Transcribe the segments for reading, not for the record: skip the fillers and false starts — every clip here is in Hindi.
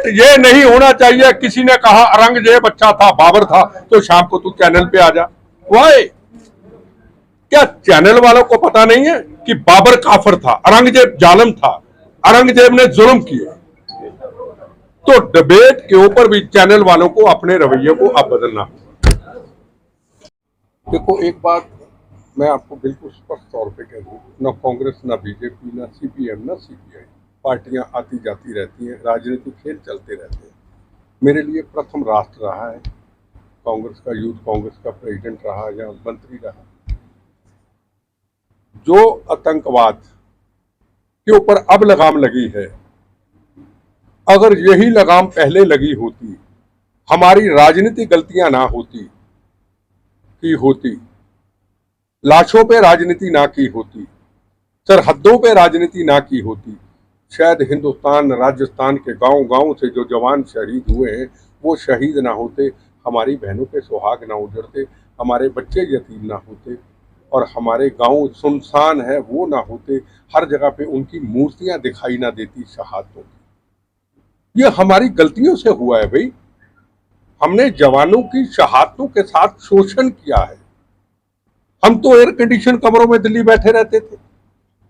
डिबेट ये नहीं होना चाहिए। किसी ने कहा औरंगजेब अच्छा था, बाबर था, तो शाम को तू चैनल पे आ जा। वाई? क्या चैनल वालों को पता नहीं है कि बाबर काफिर था, औरंगजेब जालिम था, औरंगजेब ने जुल्म किए? तो डिबेट के ऊपर भी चैनल वालों को अपने रवैये को अब बदलना होगा। देखो, एक बात मैं आपको बिल्कुल स्पष्ट तौर पे कह दूं, ना कांग्रेस, ना बीजेपी, ना सीपीएम, ना सीपीआई, पार्टियां आती जाती रहती हैं, राजनीतिक खेल चलते रहते हैं। मेरे लिए प्रथम राष्ट्र रहा है, कांग्रेस का, यूथ कांग्रेस का प्रेसिडेंट रहा या मंत्री रहा। जो आतंकवाद के ऊपर अब लगाम लगी है, अगर यही लगाम पहले लगी होती, हमारी राजनीतिक गलतियां ना होती, लाशों पे राजनीति ना की होती, सरहदों पे राजनीति ना की होती, शायद हिंदुस्तान, राजस्थान के गांव गांव से जो जवान शहीद हुए हैं वो शहीद ना होते, हमारी बहनों के सुहाग ना उजड़ते, हमारे बच्चे यतीम ना होते, और हमारे गांव सुनसान है वो ना होते, हर जगह पे उनकी मूर्तियां दिखाई ना देती शहादतों की। ये हमारी गलतियों से हुआ है भाई। हमने जवानों की शहादतों के साथ शोषण किया है। हम तो एयर कंडीशन कमरों में दिल्ली बैठे रहते थे।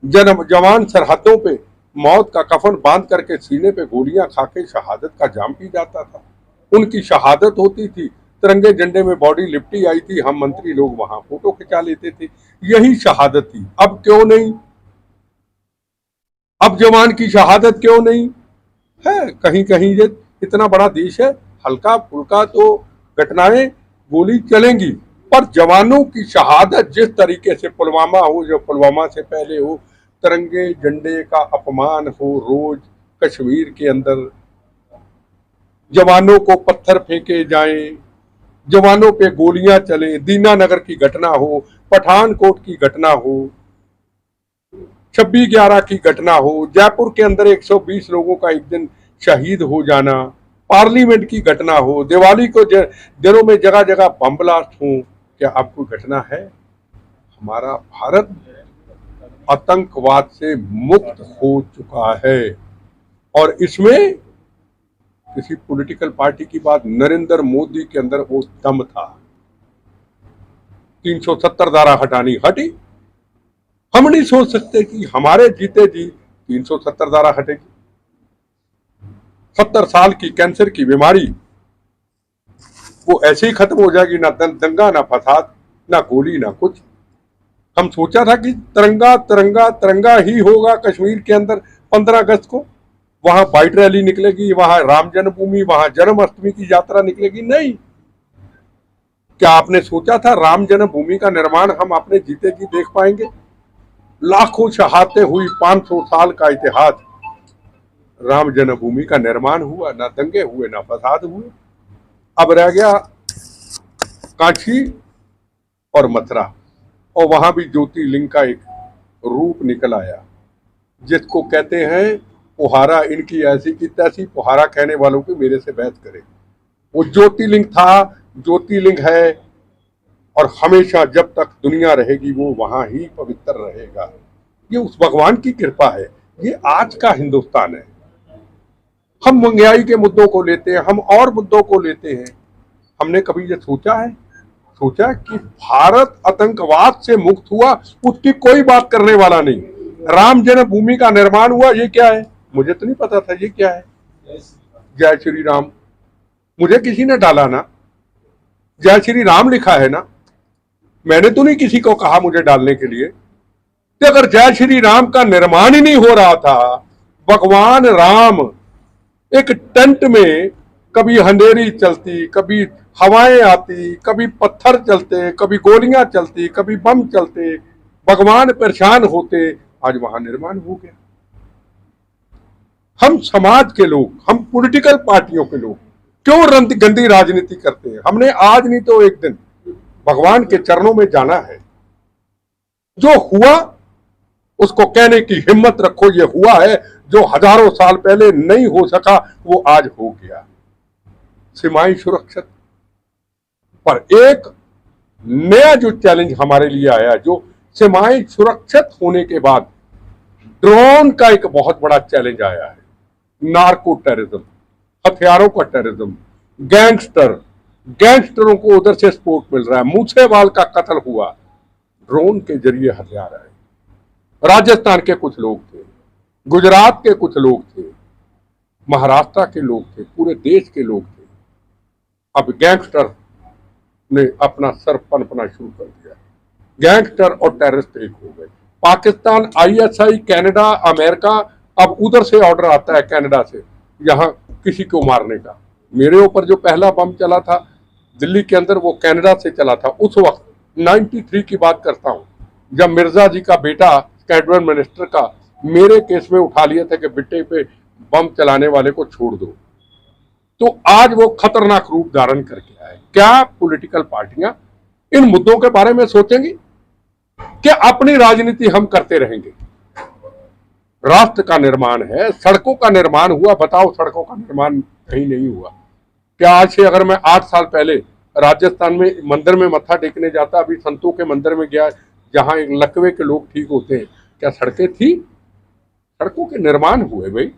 जवान सरहदों पे मौत का कफन बांध करके सीने पे गोलियां खा के शहादत का जाम पी जाता था। उनकी शहादत होती थी, तिरंगे झंडे में बॉडी लिपटी आई थी, हम मंत्री लोग वहां फोटो खिंचा लेते थे। यही शहादत थी। अब क्यों नहीं? अब जवान की शहादत क्यों नहीं है? कहीं कहीं ये इतना बड़ा देश है, हल्का फुल्का तो घटनाएं गोली चलेंगी, पर जवानों की शहादत जिस तरीके से पुलवामा हो, जो पुलवामा से पहले हो, तिरंगे झंडे का अपमान हो, रोज कश्मीर के अंदर जवानों को पत्थर फेंके जाएं, जवानों पे गोलियां चलें, दीनानगर की घटना हो, पठानकोट की घटना हो, 26/11 की घटना हो, जयपुर के अंदर 120 लोगों का एक दिन शहीद हो जाना, पार्लियामेंट की घटना हो, दिवाली को दिनों में जगह जगह बम ब्लास्ट हो, क्या अब कोई घटना है? हमारा भारत आतंकवाद से मुक्त हो चुका है, और इसमें किसी पॉलिटिकल पार्टी की बात, नरेंद्र मोदी के अंदर वो दम था। 370 धारा हटानी हटी। हम नहीं सोच सकते कि हमारे जीते जी 370 धारा हटेगी। 70 साल की कैंसर की बीमारी वो ऐसे ही खत्म हो जाएगी, ना दंगा, ना फसाद, ना गोली, ना कुछ। हम सोचा था कि तिरंगा तिरंगा तिरंगा ही होगा कश्मीर के अंदर 15 अगस्त को, वहां बाइट रैली निकलेगी, वहां राम जन्मभूमि, वहां जन्माष्टमी की यात्रा निकलेगी। नहीं। क्या आपने सोचा था राम जन्मभूमि का निर्माण हम अपने जीते जी देख पाएंगे? लाखों शहादतें हुई, 500 साल का इतिहास, राम जन्मभूमि का निर्माण हुआ, ना दंगे हुए, ना फसाद हुए। अब रह गया काशी और मथुरा, और वहां भी ज्योतिर्लिंग का एक रूप निकल आया, जिसको कहते हैं पुहारा। इनकी ऐसी की तैसी, पुहारा कहने वालों की मेरे से बहस करे। वो ज्योतिर्लिंग था, ज्योतिर्लिंग है, और हमेशा जब तक दुनिया रहेगी वो वहां ही पवित्र रहेगा। ये उस भगवान की कृपा है। ये आज का हिंदुस्तान है। हम महंगाई के मुद्दों को लेते हैं, हम और मुद्दों को लेते हैं। हमने कभी ये सोचा कि भारत आतंकवाद से मुक्त हुआ, उसकी कोई बात करने वाला नहीं। राम जन्मभूमि का निर्माण हुआ, ये क्या है? मुझे तो नहीं पता था ये क्या है। जय श्री राम मुझे किसी ने डाला ना, जय श्री राम लिखा है ना, मैंने तो नहीं किसी को कहा मुझे डालने के लिए। तो अगर जय श्री राम का निर्माण ही नहीं हो रहा था, भगवान राम एक टेंट में, कभी अंधेरी चलती, कभी हवाएं आती, कभी पत्थर चलते, कभी गोलियां चलती, कभी बम चलते, भगवान परेशान होते, आज वहां निर्माण हो गया। हम समाज के लोग, हम पॉलिटिकल पार्टियों के लोग क्यों गंदी राजनीति करते हैं? हमने आज नहीं तो एक दिन भगवान के चरणों में जाना है। जो हुआ उसको कहने की हिम्मत रखो, ये हुआ है। जो हजारों साल पहले नहीं हो सका वो आज हो गया। सीमाएं सुरक्षित, पर एक नया जो चैलेंज हमारे लिए आया, जो सीमाएं सुरक्षित होने के बाद ड्रोन का एक बहुत बड़ा चैलेंज आया है, नार्को टेररिज्म। हथियारों का टेररिज्म, गैंगस्टरों को उधर से सपोर्ट मिल रहा है। मूसेवाल का कत्ल हुआ, ड्रोन के जरिए हथियार आए। राजस्थान के कुछ लोग थे, गुजरात के कुछ लोग थे, महाराष्ट्र के लोग थे, पूरे देश के लोग थे। अब गैंगस्टर ने अपना सर पनपना शुरू कर दिया। गैंगस्टर और टेररिस्ट एक हो गए। पाकिस्तान, आईएसआई, कनाडा, अमेरिका, अब उधर से ऑर्डर आता है कनाडा से यहां किसी को मारने का। मेरे ऊपर जो पहला बम चला था दिल्ली के अंदर, वो कनाडा से चला था। उस वक्त 93 की बात करता हूं, जब मिर्जा जी का बेटा कैबिनेट मिनिस्टर का मेरे केस में उठा लिया था कि बेटे पे बम चलाने वाले को छोड़ दो। तो आज वो खतरनाक रूप धारण करके आए। क्या पॉलिटिकल पार्टियां इन मुद्दों के बारे में सोचेंगी कि अपनी राजनीति हम करते रहेंगे? राष्ट्र का निर्माण है, सड़कों का निर्माण हुआ, बताओ सड़कों का निर्माण कहीं नहीं हुआ। क्या आज से अगर मैं 8 साल पहले राजस्थान में मंदिर में मत्था टेकने जाता, अभी संतों के मंदिर में गया जहां एक लकवे के लोग ठीक होते हैं, क्या सड़कें थी? सड़कों के निर्माण हुए भाई।